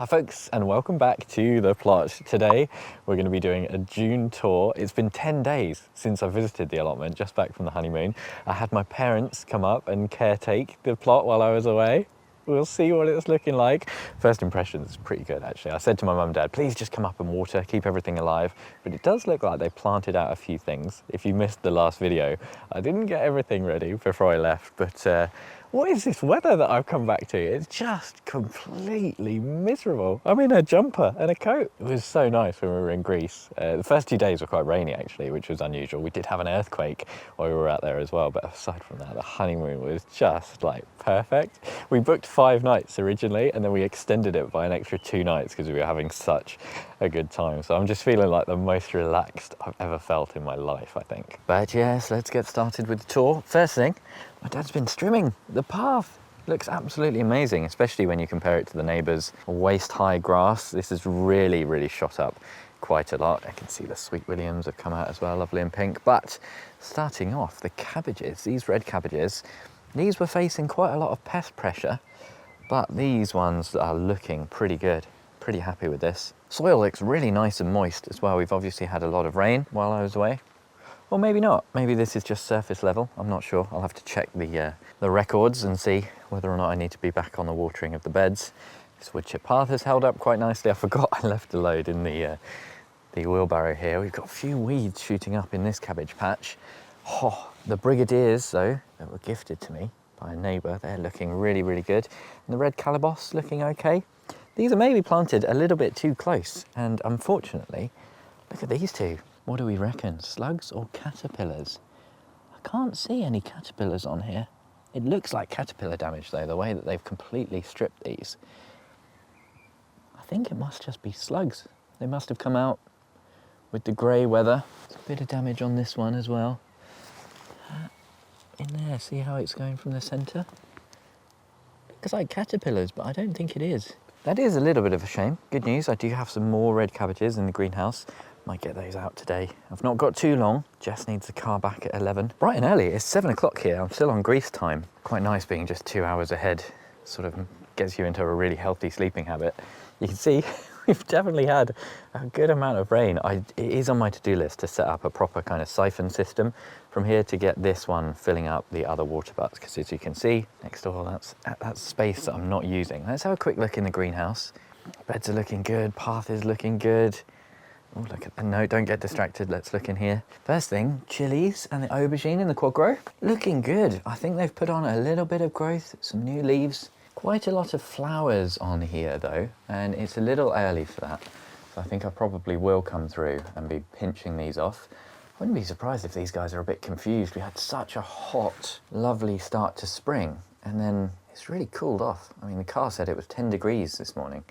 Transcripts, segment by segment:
Hi folks, and welcome back to the plot. Today we're going to be doing a June tour. It's been 10 days since I visited the allotment, just back from the honeymoon. I had my parents come up and caretake the plot while I was away. We'll see what it's looking like. First impressions, pretty good actually. I said to my mum and dad, please just come up and water, keep everything alive. But it does look like they planted out a few things. If you missed the last video, I didn't get everything ready before I left, but what is this weather that I've come back to? It's just completely miserable. I'm in a jumper and a coat. It was so nice when we were in Greece. The first 2 days were quite rainy actually, which was unusual. We did have an earthquake while we were out there as well, but aside from that, the honeymoon was just like perfect. We booked 5 nights originally, and then we extended it by an extra 2 nights because we were having such a good time. So I'm just feeling like the most relaxed I've ever felt in my life, I think. But yes, let's get started with the tour. First thing, my dad's been trimming the path. Looks absolutely amazing, especially when you compare it to the neighbours' waist-high grass. This has really shot up quite a lot. I can see the sweet williams have come out as well, lovely and pink. But starting off, the cabbages, these red cabbages, these were facing quite a lot of pest pressure, but these ones are looking pretty good. Pretty happy with this. Soil looks really nice and moist as well. We've obviously had a lot of rain while I was away. Or maybe not. Maybe this is just surface level. I'm not sure. I'll have to check the records and see whether or not I need to be back on the watering of the beds. This wood chip path has held up quite nicely. I forgot I left a load in the wheelbarrow here. We've got a few weeds shooting up in this cabbage patch. Oh, the brigadiers though, that were gifted to me by a neighbour, they're looking really good. And the red calabash looking okay. These are maybe planted a little bit too close, and unfortunately, look at these two. What do we reckon? Slugs or caterpillars? I can't see any caterpillars on here. It looks like caterpillar damage though, the way that they've completely stripped these. I think it must just be slugs. They must have come out with the grey weather. There's a bit of damage on this one as well. In there, see how it's going from the centre? Looks like caterpillars, but I don't think it is. That is a little bit of a shame. Good news, I do have some more red cabbages in the greenhouse. Might get those out today. I've not got too long. Jess needs the car back at 11. Bright and early, it's 7 o'clock here. I'm still on Greece time. Quite nice being just 2 hours ahead. Sort of gets you into a really healthy sleeping habit. You can see we've definitely had a good amount of rain. It is on my to-do list to set up a proper kind of siphon system from here to get this one filling up the other water butts, because as you can see next door, that's space that I'm not using. Let's have a quick look in the greenhouse. Beds are looking good, path is looking good. Oh, look at the, no, don't get distracted. Let's look in here. First thing, chilies and the aubergine in the quad grow. Looking good. I think they've put on a little bit of growth, some new leaves. Quite a lot of flowers on here though, and it's a little early for that. So I think I probably will come through and be pinching these off. I wouldn't be surprised if these guys are a bit confused. We had such a hot, lovely start to spring, and then it's really cooled off. I mean, the car said it was 10 degrees this morning.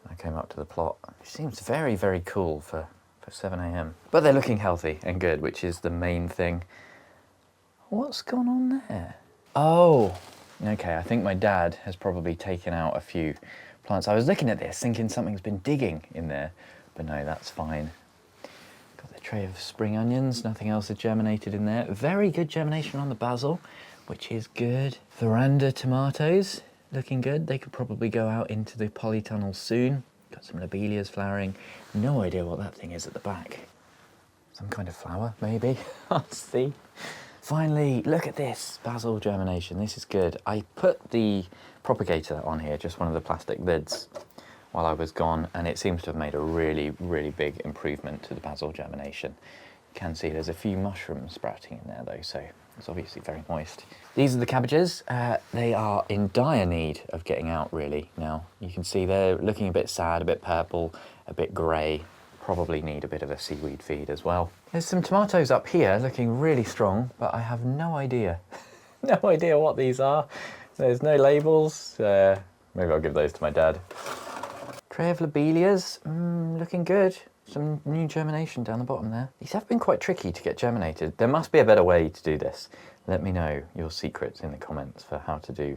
I came up to the plot. It seems very cool for 7 a.m. But they're looking healthy and good, which is the main thing. What's gone on there? Oh, okay, I think my dad has probably taken out a few plants. I was looking at this thinking something's been digging in there, but no, that's fine. Got the tray of spring onions, nothing else has germinated in there. Very good germination on the basil, which is good. Veranda tomatoes. Looking good. They could probably go out into the polytunnel soon. Got some lobelias flowering. No idea what that thing is at the back. Some kind of flower, maybe. I'll see. Finally, look at this basil germination. This is good. I put the propagator on here, just one of the plastic lids, while I was gone, and it seems to have made a really big improvement to the basil germination. You can see there's a few mushrooms sprouting in there though, so it's obviously very moist. These are the cabbages. They are in dire need of getting out really now. You can see they're looking a bit sad, a bit purple, a bit grey. Probably need a bit of a seaweed feed as well. There's some tomatoes up here looking really strong, but I have no idea. No idea what these are. There's no labels. Maybe I'll give those to my dad. Tray of lobelias, looking good. Some new germination down the bottom there. These have been quite tricky to get germinated. There must be a better way to do this. Let me know your secrets in the comments for how to do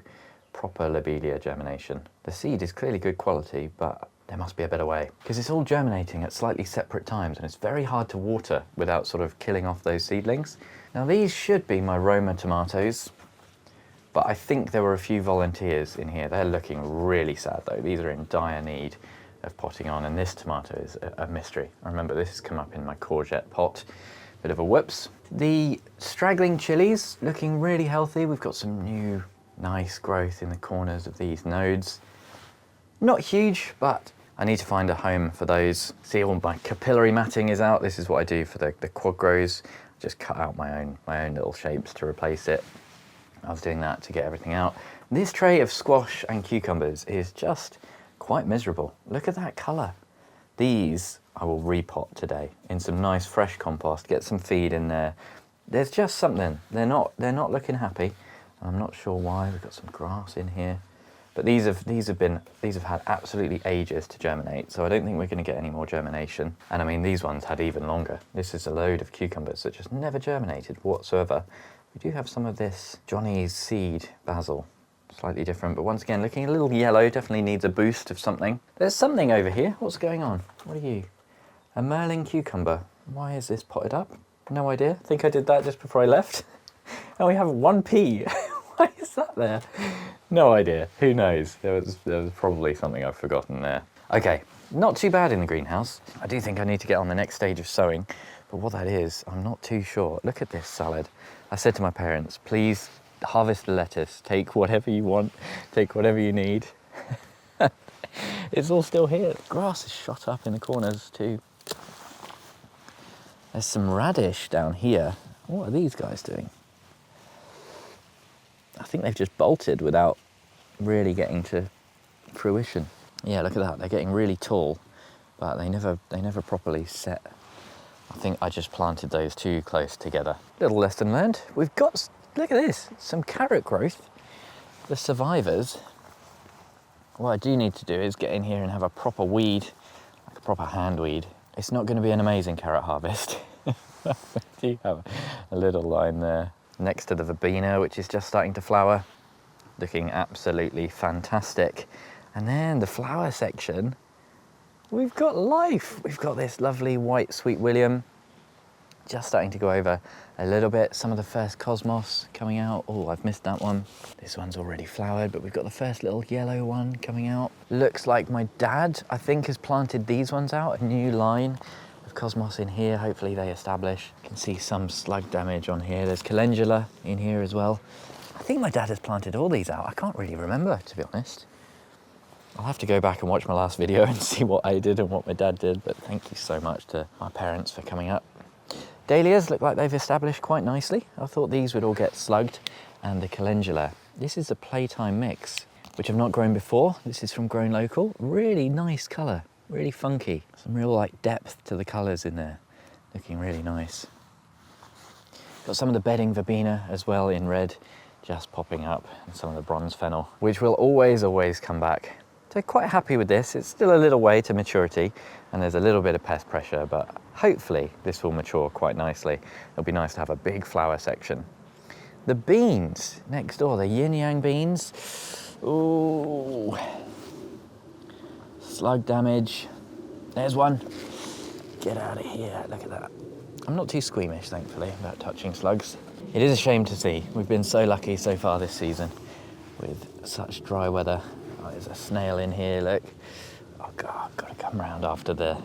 proper lobelia germination. The seed is clearly good quality, but there must be a better way, because it's all germinating at slightly separate times and it's very hard to water without sort of killing off those seedlings. Now these should be my Roma tomatoes. But I think there were a few volunteers in here. They're looking really sad though. These are in dire need of potting on, and this tomato is a mystery. I remember this has come up in my courgette pot. Bit of a whoops. The straggling chilies looking really healthy. We've got some new nice growth in the corners of these nodes. Not huge, but I need to find a home for those. See, all my capillary matting is out. This is what I do for the quad grows. Just cut out my own little shapes to replace it. I was doing that to get everything out. This tray of squash and cucumbers is just quite miserable. Look at that colour. These I will repot today in some nice fresh compost, get some feed in there. There's just something. They're not looking happy. I'm not sure why. We've got some grass in here. But these have had absolutely ages to germinate, so I don't think we're going to get any more germination. And I mean, these ones had even longer. This is a load of cucumbers that just never germinated whatsoever. We do have some of this Johnny's seed basil, slightly different, but once again looking a little yellow, definitely needs a boost of something. There's something over here. What's going on? What are you? A Merlin cucumber. Why is this potted up? No idea. I think I did that just before I left. And we have one pea. Why is that there? No idea. Who knows? There was probably something I've forgotten there. Okay, not too bad in the greenhouse. I do think I need to get on the next stage of sowing, but what that is, I'm not too sure. Look at this salad. I said to my parents, please harvest the lettuce. Take whatever you want. Take whatever you need. It's all still here. The grass is shot up in the corners too. There's some radish down here. What are these guys doing? I think they've just bolted without really getting to fruition. Yeah, look at that. They're getting really tall, but they never properly set. I think I just planted those too close together. Little lesson learned. We've got, look at this, some carrot growth. The survivors. What I do need to do is get in here and have a proper weed, like a proper hand weed. It's not going to be an amazing carrot harvest. I do have a little line there next to the verbena, which is just starting to flower, looking absolutely fantastic. And then the flower section, we've got life. We've got this lovely white sweet William, just starting to go over a little bit. Some of the first cosmos coming out. Oh, I've missed that one. This one's already flowered, but we've got the first little yellow one coming out. Looks like my dad, I think, has planted these ones out, a new line of cosmos in here. Hopefully they establish. You can see some slug damage on here. There's calendula in here as well. I think my dad has planted all these out. I can't really remember, to be honest. I'll have to go back and watch my last video and see what I did and what my dad did, but thank you so much to my parents for coming up. Dahlias look like they've established quite nicely. I thought these would all get slugged, and the calendula. This is a Playtime mix, which I've not grown before. This is from Grown Local. Really nice colour, really funky. Some real like depth to the colours in there. Looking really nice. Got some of the bedding verbena as well in red, just popping up, and some of the bronze fennel, which will always come back. So quite happy with this. It's still a little way to maturity, and there's a little bit of pest pressure, but hopefully this will mature quite nicely. It'll be nice to have a big flower section. The beans next door, the yin yang beans. Ooh, slug damage. There's one. Get out of here, look at that. I'm not too squeamish, thankfully, about touching slugs. It is a shame to see. We've been so lucky so far this season with such dry weather. Oh, there's a snail in here, look. Oh God, I've got to come round after the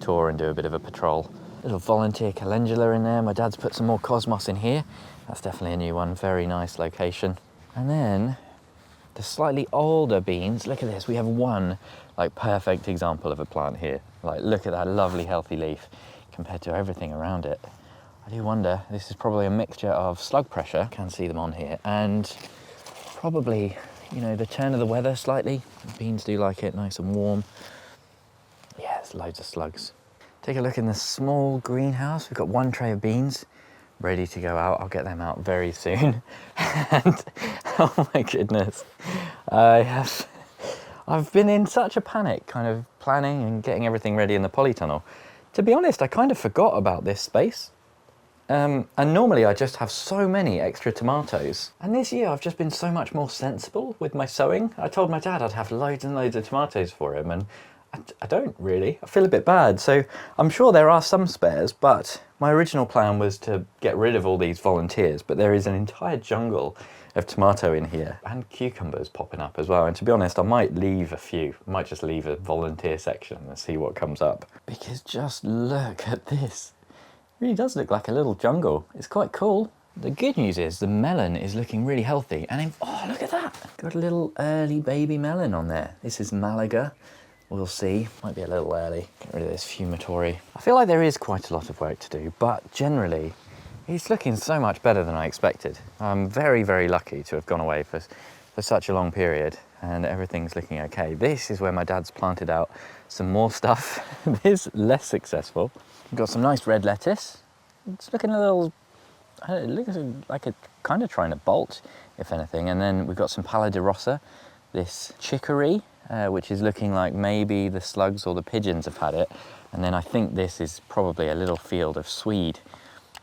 tour and do a bit of a patrol. Little volunteer calendula in there. My dad's put some more cosmos in here. That's definitely a new one, very nice location. And then the slightly older beans, look at this. We have one like perfect example of a plant here. Like, look at that lovely healthy leaf compared to everything around it. I do wonder, this is probably a mixture of slug pressure, can see them on here, and probably, you know, the turn of the weather slightly. The beans do like it nice and warm. Yeah, there's loads of slugs. Take a look in the small greenhouse. We've got one tray of beans ready to go out. I'll get them out very soon. And oh my goodness, I've been in such a panic, kind of planning and getting everything ready in the polytunnel. To be honest, I kind of forgot about this space. And normally I just have so many extra tomatoes. And this year I've just been so much more sensible with my sowing. I told my dad I'd have loads and loads of tomatoes for him, and I don't really. I feel a bit bad. So I'm sure there are some spares, but my original plan was to get rid of all these volunteers, but there is an entire jungle of tomato in here, and cucumbers popping up as well. And to be honest, I might leave a few. I might just leave a volunteer section and see what comes up. Because just look at this. It really does look like a little jungle. It's quite cool. The good news is the melon is looking really healthy. And oh, look at that. Got a little early baby melon on there. This is Malaga. We'll see. Might be a little early. Get rid of this fumitory. I feel like there is quite a lot of work to do, but generally, it's looking so much better than I expected. I'm very, very lucky to have gone away for such a long period, and everything's looking okay. This is where my dad's planted out some more stuff. This less successful. We've got some nice red lettuce. It's looking a little, it looks like it's kind of trying to bolt, if anything. And then we've got some pala de rosa, this chicory, which is looking like maybe the slugs or the pigeons have had it. And then I think this is probably a little field of swede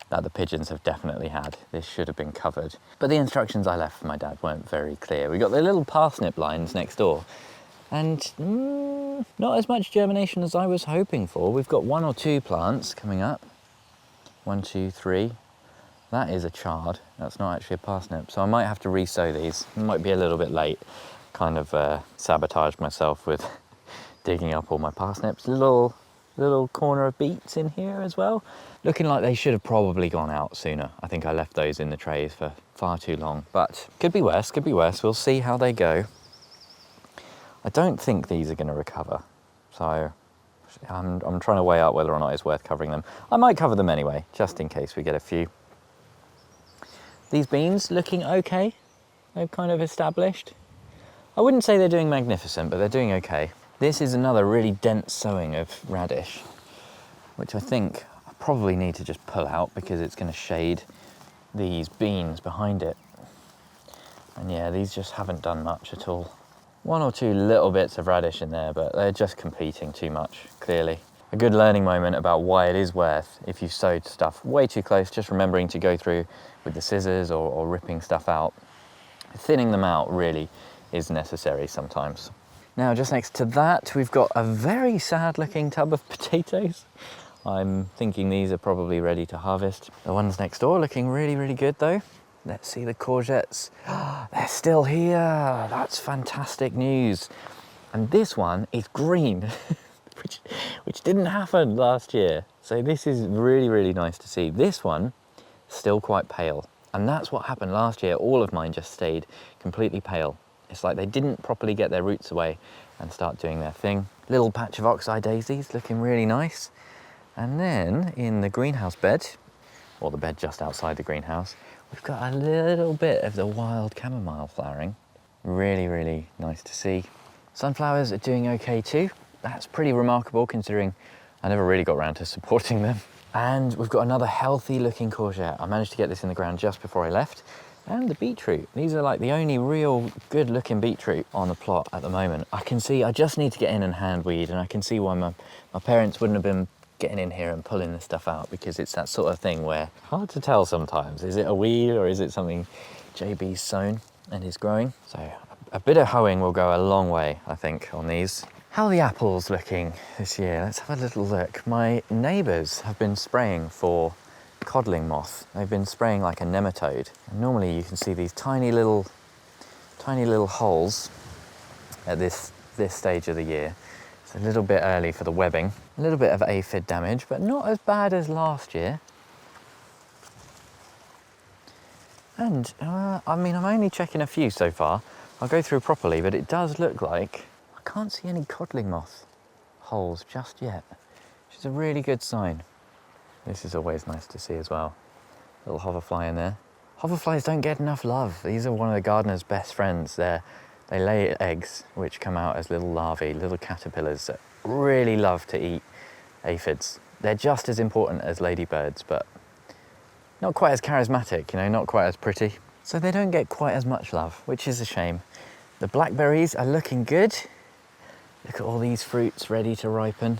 that the pigeons have definitely had. This should have been covered. But the instructions I left for my dad weren't very clear. We got the little parsnip lines next door, and not as much germination as I was hoping for. We've got 1 or 2 plants coming up. 1, 2, 3. That is a chard. That's not actually a parsnip. So I might have to re-sow these. It might be a little bit late. Kind of sabotaged myself with digging up all my parsnips. Little corner of beets in here as well. Looking like they should have probably gone out sooner. I think I left those in the trays for far too long, but could be worse, could be worse. We'll see how they go. I don't think these are going to recover, so I'm trying to weigh out whether or not it's worth covering them. I might cover them anyway, just in case we get a few. These beans looking okay. They've kind of established. I wouldn't say they're doing magnificent, but they're doing okay. This is another really dense sowing of radish, which I think I probably need to just pull out because it's going to shade these beans behind it. And yeah, these just haven't done much at all. 1 or 2 little bits of radish in there, but they're just competing too much, clearly. A good learning moment about why it is worth, if you've sowed stuff way too close, just remembering to go through with the scissors or ripping stuff out. Thinning them out really is necessary sometimes. Now, just next to that, we've got a very sad looking tub of potatoes. I'm thinking these are probably ready to harvest. The ones next door looking really, really good though. Let's see the courgettes. They're still here. That's fantastic news. And this one is green, which didn't happen last year. So this is really, really nice to see. This one, still quite pale. And that's what happened last year. All of mine just stayed completely pale. It's like they didn't properly get their roots away and start doing their thing. Little patch of oxeye daisies looking really nice. And then in the greenhouse bed, or the bed just outside the greenhouse, we've got a little bit of the wild chamomile flowering. Really, really nice to see. Sunflowers are doing okay too. That's pretty remarkable considering I never really got around to supporting them. And we've got another healthy looking courgette. I managed to get this in the ground just before I left. And the beetroot. These are like the only real good looking beetroot on the plot at the moment. I can see, I just need to get in and hand weed, and I can see why my parents wouldn't have been getting in here and pulling this stuff out, because it's that sort of thing where hard to tell sometimes. Is it a weed or is it something JB's sown and is growing? So a bit of hoeing will go a long way, I think, on these. How are the apples looking this year? Let's have a little look. My neighbours have been spraying for codling moth. They've been spraying like a nematode. And normally you can see these tiny little holes at this stage of the year. It's a little bit early for the webbing. A little bit of aphid damage, but not as bad as last year. And I mean, I'm only checking a few so far. I'll go through properly, but it does look like I can't see any codling moth holes just yet, which is a really good sign. This is always nice to see as well. Little hoverfly in there. Hoverflies don't get enough love. These are one of the gardener's best friends. They lay eggs, which come out as little larvae, little caterpillars that really love to eat aphids. They're just as important as ladybirds, but not quite as charismatic, you know, not quite as pretty. So they don't get quite as much love, which is a shame. The blackberries are looking good. Look at all these fruits ready to ripen.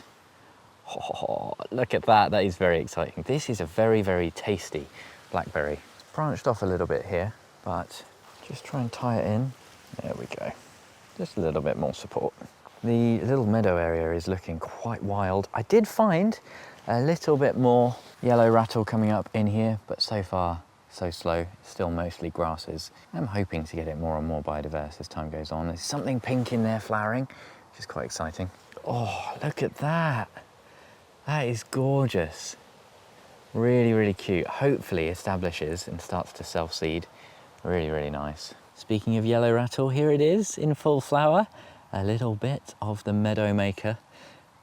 Oh, look at that, that is very exciting. This is a very, very tasty blackberry. It's branched off a little bit here, but just try and tie it in. There we go. Just a little bit more support. The little meadow area is looking quite wild. I did find a little bit more yellow rattle coming up in here, but so far so slow, it's still mostly grasses. I'm hoping to get it more and more biodiverse as time goes on. There's something pink in there flowering, which is quite exciting. Oh, look at that. That is gorgeous. Really, really cute. Hopefully establishes and starts to self-seed. Really, really nice. Speaking of yellow rattle, here it is in full flower. A little bit of the Meadow maker.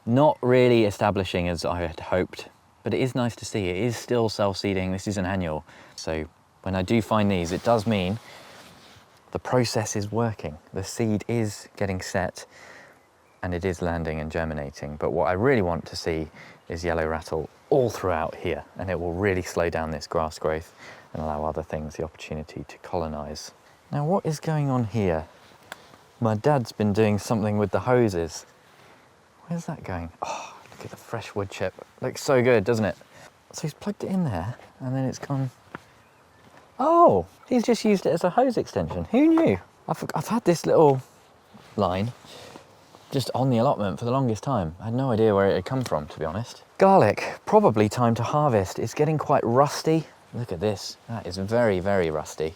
Not really establishing as I had hoped, but it is nice to see. It is still self-seeding. This is an annual. So when I do find these, it does mean the process is working. The seed is getting set and it is landing and germinating. But what I really want to see is yellow rattle all throughout here, and it will really slow down this grass growth and allow other things the opportunity to colonize. Now, what is going on here? My dad's been doing something with the hoses. Where's that going? Oh, look at the fresh wood chip. Looks so good, doesn't it? So he's plugged it in there and then it's gone. Oh, he's just used it as a hose extension. Who knew? I've had this little line just on the allotment for the longest time. I had no idea where it had come from, to be honest. Garlic, probably time to harvest. It's getting quite rusty. Look at this. That is very, very rusty.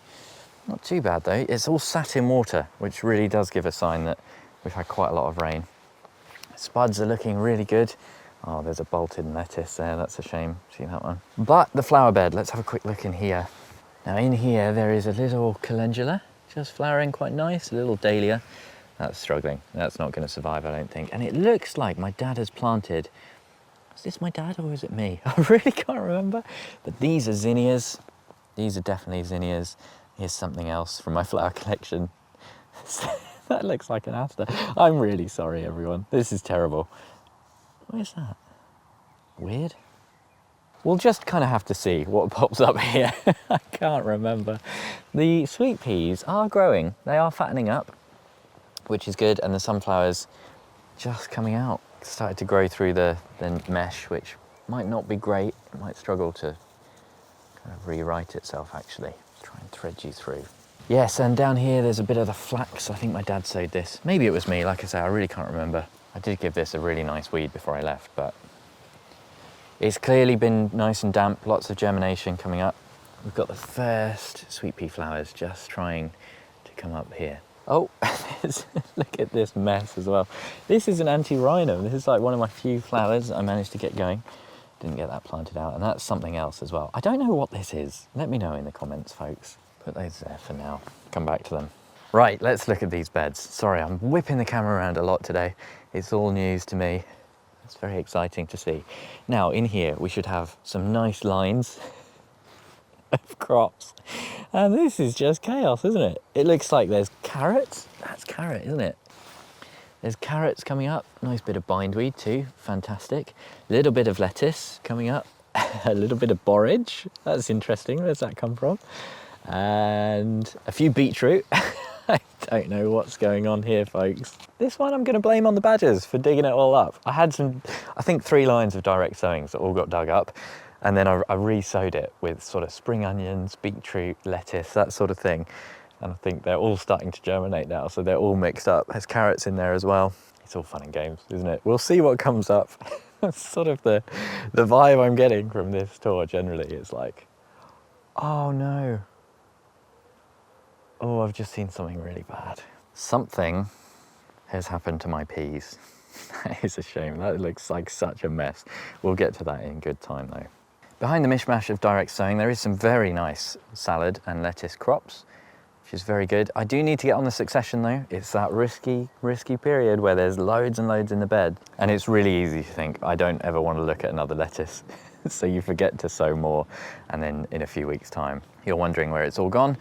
Not too bad though. It's all sat in water, which really does give a sign that we've had quite a lot of rain. Spuds are looking really good. Oh, there's a bolted lettuce there. That's a shame. See that one? But the flower bed, let's have a quick look in here. Now in here, there is a little calendula, just flowering quite nice, a little dahlia. That's struggling. That's not going to survive, I don't think. And it looks like my dad has planted. Is this my dad or is it me? I really can't remember. But these are zinnias. These are definitely zinnias. Here's something else from my flower collection. That looks like an aster. I'm really sorry, everyone. This is terrible. What is that? Weird. We'll just kind of have to see what pops up here. I can't remember. The sweet peas are growing. They are fattening up, which is good. And the sunflowers just coming out. Started to grow through the mesh, which might not be great. It might struggle to kind of rewrite itself, actually. Try and thread you through. Yes, and down here there's a bit of the flax. I think my dad sowed this. Maybe it was me, like I say, I really can't remember. I did give this a really nice weed before I left, but it's clearly been nice and damp, lots of germination coming up. We've got the first sweet pea flowers just trying to come up here. Oh, look at this mess as well. This is an anti-rhinum. This is like one of my few flowers I managed to get going. Didn't get that planted out, and that's something else as well. I don't know what this is. Let me know in the comments, folks. Put those there for now. Come back to them. Right, let's look at these beds. Sorry, I'm whipping the camera around a lot today. It's all news to me. It's very exciting to see. Now, in here, we should have some nice lines of crops. And this is just chaos, isn't it? It looks like there's carrots. That's carrot, isn't it? There's carrots coming up. Nice bit of bindweed too. Fantastic. A little bit of lettuce coming up. A little bit of borage. That's interesting. Where's that come from? And a few beetroot. I don't know what's going on here, folks. This one I'm going to blame on the badgers for digging it all up. I had I think 3 lines of direct sowings that all got dug up. And then I re-sowed it with sort of spring onions, beetroot, lettuce, that sort of thing. And I think they're all starting to germinate now, so they're all mixed up. There's carrots in there as well. It's all fun and games, isn't it? We'll see what comes up. That's sort of the vibe I'm getting from this tour generally. It's like, oh no. Oh, I've just seen something really bad. Something has happened to my peas. That is a shame. That looks like such a mess. We'll get to that in good time though. Behind the mishmash of direct sowing, there is some very nice salad and lettuce crops, which is very good. I do need to get on the succession though. It's that risky period where there's loads and loads in the bed. And it's really easy to think, I don't ever want to look at another lettuce. So you forget to sow more. And then in a few weeks' time, you're wondering where it's all gone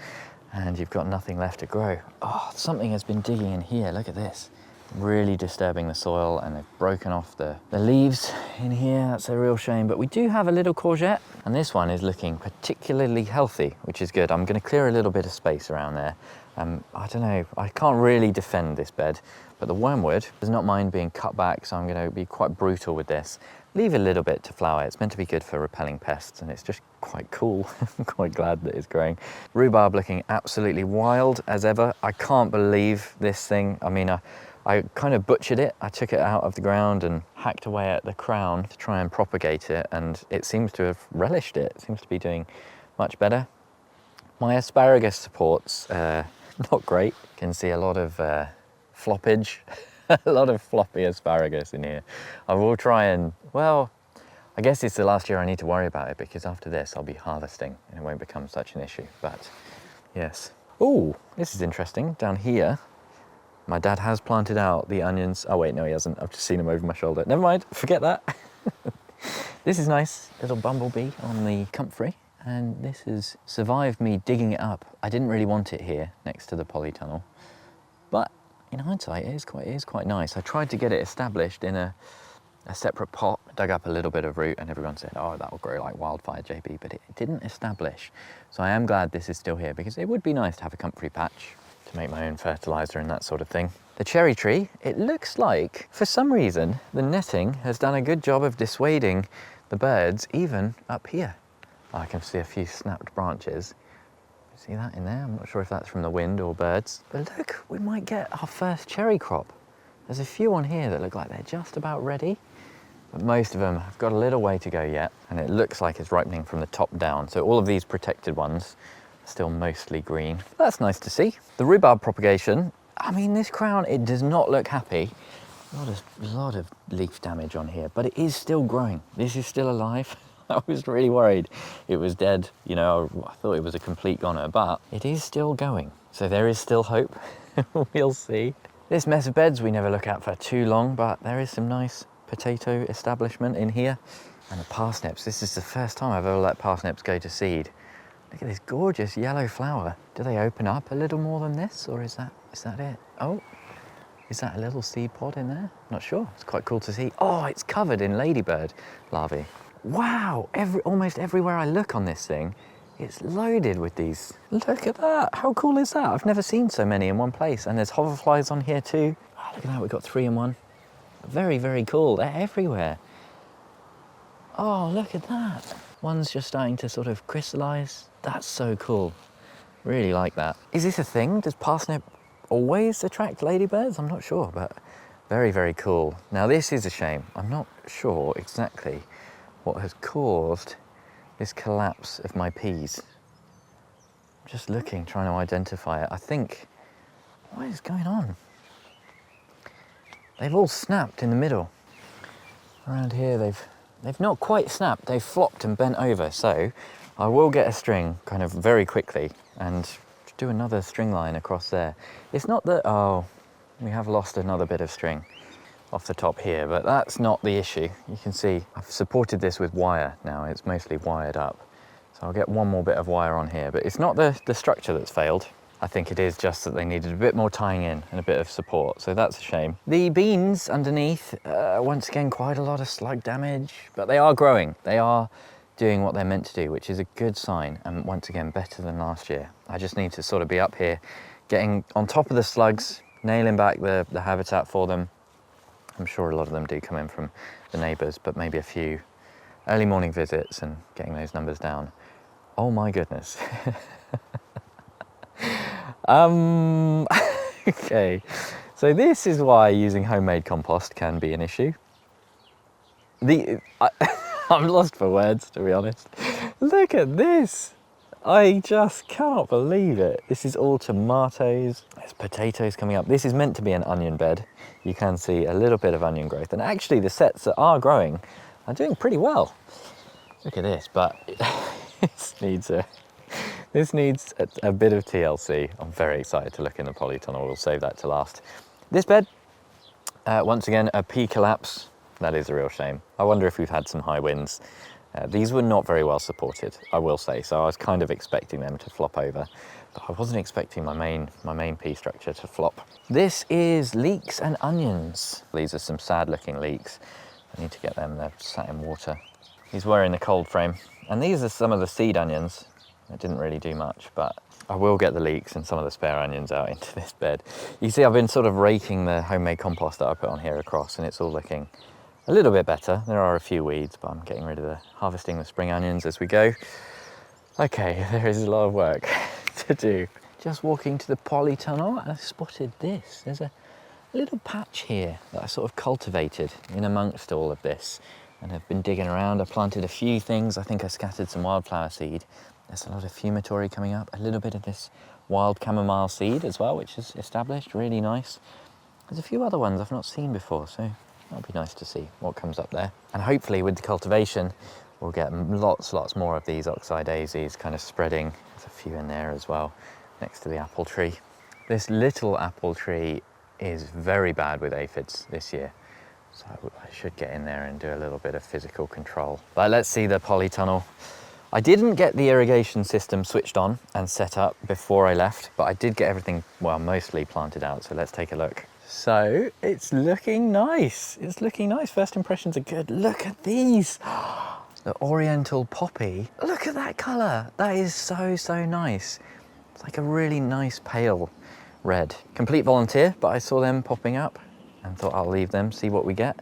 and you've got nothing left to grow. Oh, something has been digging in here. Look at this. Really disturbing the soil, and they've broken off the leaves in here. That's a real shame, but we do have a little courgette, and this one is looking particularly healthy, which is good. I'm going to clear a little bit of space around there. I don't know, I can't really defend this bed, but the wormwood does not mind being cut back, so I'm going to be quite brutal with this. Leave a little bit to flower. It's meant to be good for repelling pests, and it's just quite cool. I'm quite glad that it's growing. Rhubarb looking absolutely wild as ever. I can't believe this thing. I mean, I kind of butchered it. I took it out of the ground and hacked away at the crown to try and propagate it, and it seems to have relished it. It seems to be doing much better. My asparagus support's not great. You can see a lot of floppage, a lot of floppy asparagus in here. I will try and, well, I guess it's the last year I need to worry about it, because after this I'll be harvesting and it won't become such an issue, but yes. Oh, this is interesting. Down here, my dad has planted out the onions. Oh wait, no he hasn't. I've just seen him over my shoulder. Never mind, forget that. This is nice, little bumblebee on the Comfrey, and this has survived me digging it up. I didn't really want it here next to the polytunnel, but in hindsight it is quite nice. I tried to get it established in a separate pot, dug up a little bit of root, and everyone said, oh, that will grow like wildfire, JB, but it didn't establish. So I am glad this is still here, because it would be nice to have a Comfrey patch to make my own fertilizer and that sort of thing. The cherry tree, it looks like, for some reason, the netting has done a good job of dissuading the birds even up here. I can see a few snapped branches. See that in there? I'm not sure if that's from the wind or birds. But look, we might get our first cherry crop. There's a few on here that look like they're just about ready, but most of them have got a little way to go yet, and it looks like it's ripening from the top down. So all of these protected ones are still mostly green. That's nice to see. The rhubarb propagation, I mean, this crown, it does not look happy. A lot of leaf damage on here, but it is still growing. This is still alive. I was really worried it was dead. You know, I thought it was a complete goner, but it is still going. So there is still hope. We'll see. This mess of beds we never look at for too long, but there is some nice potato establishment in here. And the parsnips, this is the first time I've ever let parsnips go to seed. Look at this gorgeous yellow flower. Do they open up a little more than this, or is that it? Oh, is that a little seed pod in there? Not sure, it's quite cool to see. Oh, it's covered in ladybird larvae. Wow, almost everywhere I look on this thing, it's loaded with these. Look at that, how cool is that? I've never seen so many in one place. And there's hoverflies on here too. Oh, look at that, we've got 3 in one. Very, very cool, they're everywhere. Oh, look at that. One's just starting to sort of crystallize. That's so cool, really like that. Is this a thing? Does parsnip always attract ladybirds? I'm not sure, but very, very cool. Now this is a shame. I'm not sure exactly what has caused this collapse of my peas. I'm just looking, trying to identify it. I think, what is going on? They've all snapped in the middle. Around here they've not quite snapped, they've flopped and bent over. So I will get a string kind of very quickly and do another string line across there. It's not that, oh, we have lost another bit of string off the top here, but that's not the issue. You can see I've supported this with wire now, it's mostly wired up. So I'll get one more bit of wire on here, but it's not the structure that's failed. I think it is just that they needed a bit more tying in and a bit of support, so that's a shame. The beans underneath, once again, quite a lot of slug damage, but they are growing. They are doing what they're meant to do, which is a good sign, and once again, better than last year. I just need to sort of be up here, getting on top of the slugs, nailing back the habitat for them. I'm sure a lot of them do come in from the neighbours, but maybe a few early morning visits and getting those numbers down. Oh my goodness. Okay, so this is why using homemade compost can be an issue. I'm lost for words, to be honest. Look at this. I just cannot believe it. This is all tomatoes. There's potatoes coming up. This is meant to be an onion bed. You can see a little bit of onion growth. And actually the sets that are growing are doing pretty well. Look at this, but this needs a bit of TLC. I'm very excited to look in the polytunnel. We'll save that to last. This bed, once again, a pea collapse. That is a real shame. I wonder if we've had some high winds. These were not very well supported, I will say, so I was kind of expecting them to flop over, but I wasn't expecting my main pea structure to flop. This is leeks and onions. These are some sad looking leeks. I need to get them, they're sat in water. These were in the cold frame, and these are some of the seed onions. It didn't really do much, but I will get the leeks and some of the spare onions out into this bed. You see, I've been sort of raking the homemade compost that I put on here across, and it's all looking a little bit better. There are a few weeds, but I'm getting rid of harvesting the spring onions as we go. Okay, there is a lot of work to do. Just walking to the polytunnel, and I spotted this. There's a little patch here that I sort of cultivated in amongst all of this, and have been digging around. I planted a few things. I think I scattered some wildflower seed. There's a lot of fumitory coming up, a little bit of this wild chamomile seed as well, which is established, really nice. There's a few other ones I've not seen before, so that'll be nice to see what comes up there. And hopefully with the cultivation, we'll get lots more of these oxeye daisies kind of spreading. There's a few in there as well, next to the apple tree. This little apple tree is very bad with aphids this year, so I should get in there and do a little bit of physical control. But let's see the polytunnel. I didn't get the irrigation system switched on and set up before I left, but I did get everything, well, mostly planted out, so let's take a look. So it's looking nice. It's looking nice. First impressions are good. Look at these. The oriental poppy. Look at that colour. That is so nice. It's like a really nice pale red. Complete volunteer, but I saw them popping up and thought I'll leave them, see what we get.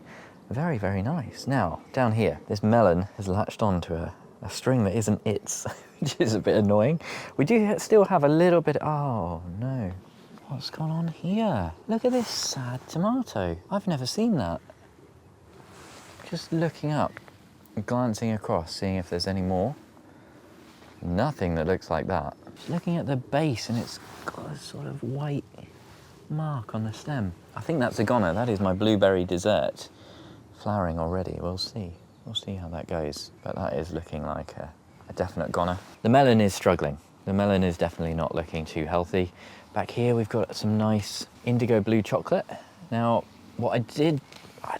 Very nice. Now, down here, this melon has latched onto a string that isn't its, which is a bit annoying. We do still have a little bit, oh no. What's gone on here? Look at this sad tomato. I've never seen that. Just looking up, glancing across, seeing if there's any more. Nothing that looks like that. Just looking at the base and it's got a sort of white mark on the stem. I think that's a goner. That is my blueberry dessert. Flowering already, we'll see. We'll see how that goes. But that is looking like a definite goner. The melon is struggling. The melon is definitely not looking too healthy. Back here we've got some nice indigo blue chocolate. Now, what I did,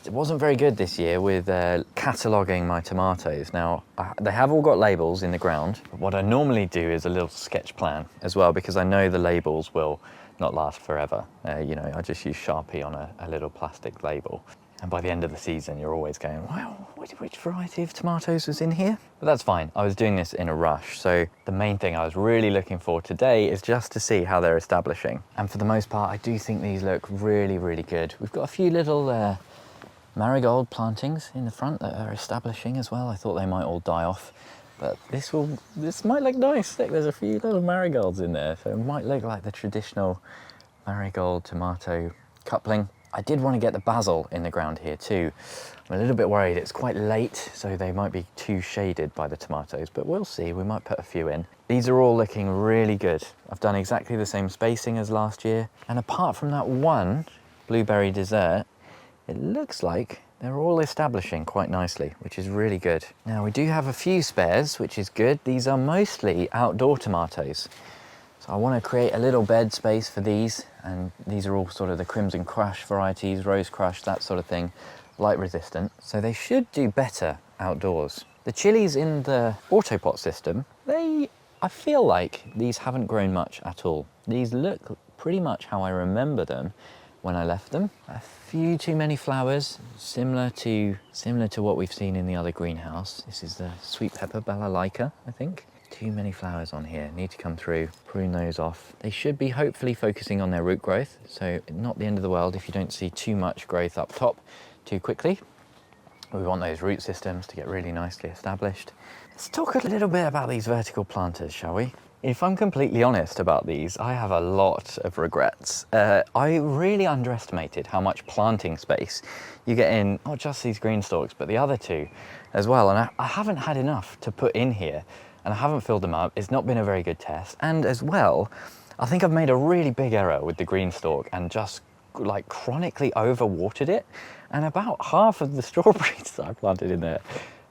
it wasn't very good this year with cataloguing my tomatoes. Now, they have all got labels in the ground. But what I normally do is a little sketch plan as well, because I know the labels will not last forever. You know, I just use Sharpie on a little plastic label. And by the end of the season, you're always going, wow, which variety of tomatoes was in here? But that's fine. I was doing this in a rush. So the main thing I was really looking for today is just to see how they're establishing. And for the most part, I do think these look really good. We've got a few little marigold plantings in the front that are establishing as well. I thought they might all die off, but this might look nice. Look, there's a few little marigolds in there. So it might look like the traditional marigold tomato coupling. I did want to get the basil in the ground here too. I'm a little bit worried it's quite late, so they might be too shaded by the tomatoes, but we'll see. We might put a few in. These are all looking really good. I've done exactly the same spacing as last year. And apart from that one blueberry dessert, it looks like they're all establishing quite nicely, which is really good. Now we do have a few spares, which is good. These are mostly outdoor tomatoes. So I want to create a little bed space for these, and these are all sort of the Crimson Crush varieties, Rose Crush, that sort of thing, light resistant. So they should do better outdoors. The chilies in the autopot system, I feel like these haven't grown much at all. These look pretty much how I remember them when I left them. A few too many flowers, similar to what we've seen in the other greenhouse. This is the sweet pepper Balalaika, I think. Too many flowers on here, need to come through, prune those off. They should be hopefully focusing on their root growth, so not the end of the world if you don't see too much growth up top too quickly. We want those root systems to get really nicely established. Let's talk a little bit about these vertical planters, shall we? If I'm completely honest about these, I have a lot of regrets. I really underestimated how much planting space you get in not just these green stalks, but the other two as well. And I haven't had enough to put in here, and I haven't filled them up. It's not been a very good test. And as well, I think I've made a really big error with the green stalk and just like chronically overwatered it. And about half of the strawberries that I planted in there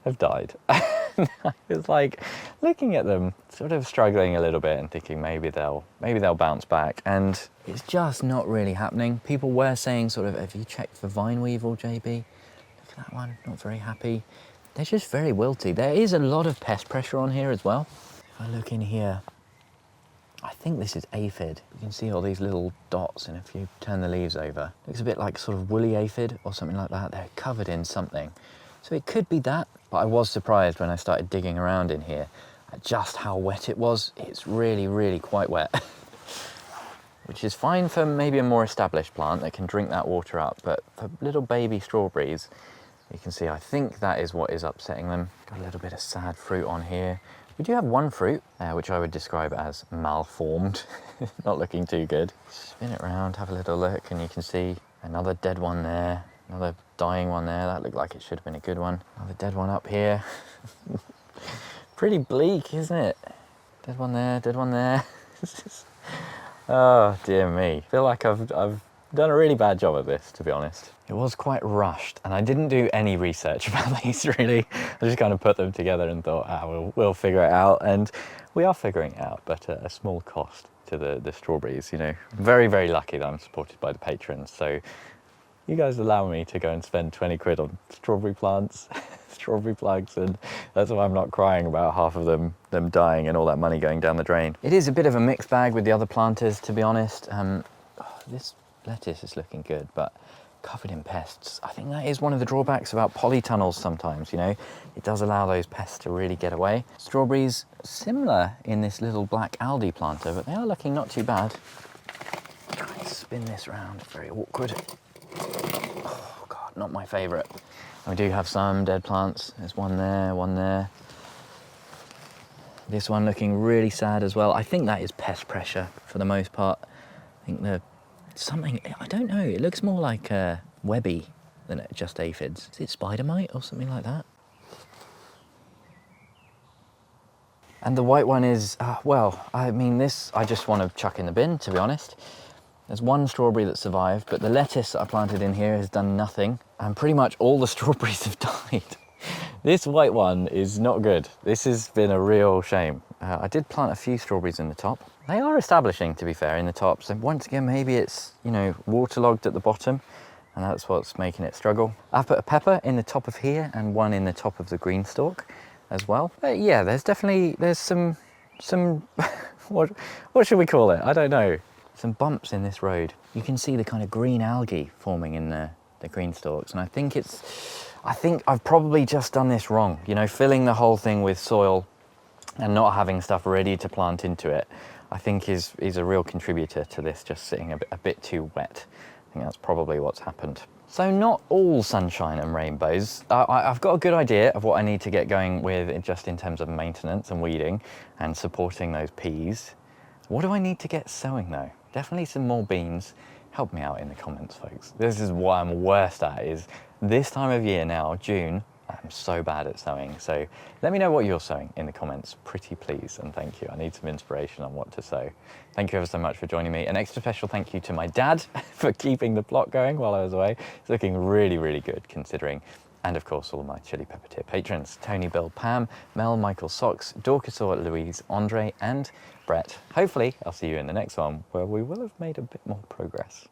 have died. I was like looking at them, sort of struggling a little bit and thinking maybe they'll bounce back. And it's just not really happening. People were saying sort of, have you checked for vine weevil, JB? Look at that one, not very happy. They're just very wilty. There is a lot of pest pressure on here as well. If I look in here, I think this is aphid. You can see all these little dots, and if you turn the leaves over, it looks a bit like sort of woolly aphid or something like that. They're covered in something. So it could be that, but I was surprised when I started digging around in here at just how wet it was. It's really quite wet, which is fine for maybe a more established plant that can drink that water up, but for little baby strawberries, you can see, I think that is what is upsetting them. Got a little bit of sad fruit on here. We do have one fruit, which I would describe as malformed, not looking too good. Spin it around, have a little look, and you can see another dead one there, another dying one there. That looked like it should have been a good one. Another dead one up here. Pretty bleak, isn't it? Dead one there, dead one there. Oh dear me. I feel like I've done a really bad job at this, to be honest. It was quite rushed, and I didn't do any research about these really. I just kind of put them together and thought, we'll figure it out, and we are figuring it out, but at a small cost to the strawberries, you know. Very, very lucky that I'm supported by the patrons, so you guys allow me to go and spend 20 quid on strawberry plants, strawberry plugs, and that's why I'm not crying about half of them dying and all that money going down the drain. It is a bit of a mixed bag with the other planters, to be honest. This lettuce is looking good, but covered in pests. I think that is one of the drawbacks about polytunnels sometimes, you know. It does allow those pests to really get away. Strawberries, similar in this little black algae planter, but they are looking not too bad. Try and spin this round, very awkward. Oh God, not my favourite. We do have some dead plants. There's one there, one there. This one looking really sad as well. I think that is pest pressure for the most part. I think I don't know, it looks more like webby than just aphids. Is it spider mite or something like that? And the white one is, well, I mean, this I just want to chuck in the bin, to be honest. There's one strawberry that survived, but the lettuce that I planted in here has done nothing, and pretty much all the strawberries have died. This white one is not good. This has been a real shame. I did plant a few strawberries in the top. They are establishing, to be fair, in the top. So once again, maybe it's, you know, waterlogged at the bottom, and that's what's making it struggle. I've put a pepper in the top of here and one in the top of the green stalk as well. But yeah, there's some what should we call it? I don't know. Some bumps in this road. You can see the kind of green algae forming in the green stalks, and I think I've probably just done this wrong. You know, filling the whole thing with soil and not having stuff ready to plant into it, I think is a real contributor to this just sitting a bit too wet. I think that's probably what's happened. So not all sunshine and rainbows. I've got a good idea of what I need to get going with just in terms of maintenance and weeding and supporting those peas. What do I need to get sowing though? Definitely some more beans. Help me out in the comments, folks. This is what I'm worst at, is this time of year now, June, I'm so bad at sowing. So let me know what you're sowing in the comments, pretty please, and thank you. I need some inspiration on what to sow. Thank you ever so much for joining me. An extra special thank you to my dad for keeping the plot going while I was away. It's looking really, really good considering. And of course, all my Chili Pepper Tip patrons, Tony, Bill, Pam, Mel, Michael, Socks, Dorcas, Louise, Andre, and Brett. Hopefully, I'll see you in the next one where we will have made a bit more progress.